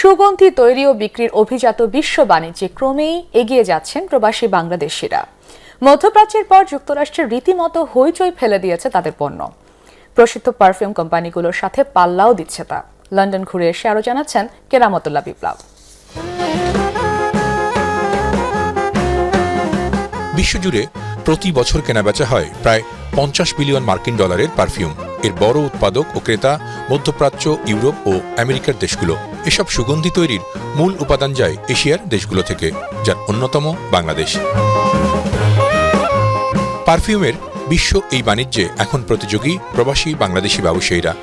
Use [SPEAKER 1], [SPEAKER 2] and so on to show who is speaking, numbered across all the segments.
[SPEAKER 1] সুগন্ধি তৈরি ও বিক্রির অভিজাত বিশ্ব বাণিজ্যে ক্রমেই এগিয়ে যাচ্ছেন প্রবাসী বাংলাদেশিরা। মধ্যপ্রাচ্যের পর যুক্তরাষ্ট্রের রীতিমতো হইচই ফেলে দিয়েছে তাদের পণ্য। প্রসিদ্ধ পারফিউম কোম্পানিগুলোর সাথে পাল্লাও দিচ্ছে তা। লন্ডন ঘুরে এসে আরও জানাচ্ছেন কেরামতুল্লাহ বিপ্লব।
[SPEAKER 2] বিশ্বজুড়ে প্রতি বছর কেনাবেচা হয় প্রায় 50 বিলিয়ন মার্কিন ডলারের পারফিউম। এর বড় উৎপাদক ও ক্রেতা মধ্যপ্রাচ্য, ইউরোপ ও আমেরিকার দেশগুলো। এসব সুগন্ধি তৈরির মূল উপাদান যায় এশিয়ার দেশগুলো থেকে, যার অন্যতম বাংলাদেশ। পারফিউমের বিশ্ব এই বাণিজ্যে এখন প্রতিযোগী প্রবাসী বাংলাদেশি ব্যবসায়ীরা।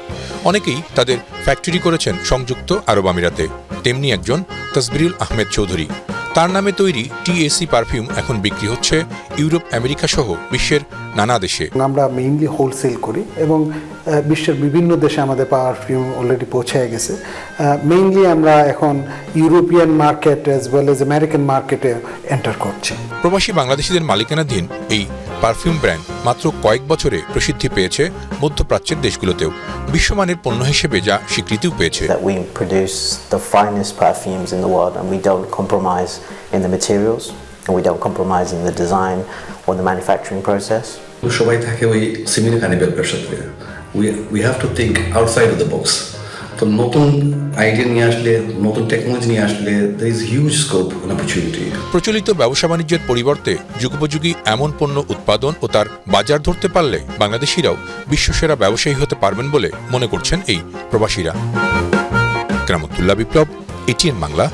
[SPEAKER 2] অনেকেই তাদের ফ্যাক্টরি করেছেন সংযুক্ত আরব আমিরাতে। তেমনি একজন তসবিরুল আহমেদ চৌধুরী। তার নামে তৈরি টিএসি পারফিউম এখন বিক্রি হচ্ছে ইউরোপ, আমেরিকা সহ বিশ্বের নানা দেশে।
[SPEAKER 3] আমরা মেইনলি হোলসেল করি এবং বিশ্বের বিভিন্ন দেশে আমাদের পারফিউম অলরেডি পৌঁছে গেছে। মেইনলি আমরা এখন European market as well as American মার্কেটে এন্টার করছি।
[SPEAKER 2] প্রবাসী বাংলাদেশিদের মালিকানাধীন এই পারফিউম ব্র্যান্ড মাত্র কয়েক বছরে প্রসিদ্ধি পেয়েছে মধ্যপ্রাচ্যের দেশগুলোতেও। বিশ্বমানের পণ্য হিসেবে যা স্বীকৃতিও পেয়েছে।
[SPEAKER 4] We produce the finest perfumes in the world and we don't compromise in the materials and we don't compromise in the design or the manufacturing process.
[SPEAKER 5] সবাই থাকে ওই সিমিলার কানিবাল ব্যবসাতে। We have to think outside of the box. তো নতুন idea নিয়ে আসলে, নতুন technology নিয়ে আসলে there is huge scope and opportunity.
[SPEAKER 2] প্রচলিত ব্যবসা বাণিজ্যের পরিবর্তে যুগোপযোগী এমন পণ্য উৎপাদন ও তার বাজার ধরতে পারলে বাংলাদেশিরাও বিশ্বসেরা ব্যবসায়ী হতে পারবেন বলে মনে করছেন এই প্রবাসীরা। কেরামতুল্লাহ বিপ্লব, এটিএন বাংলা।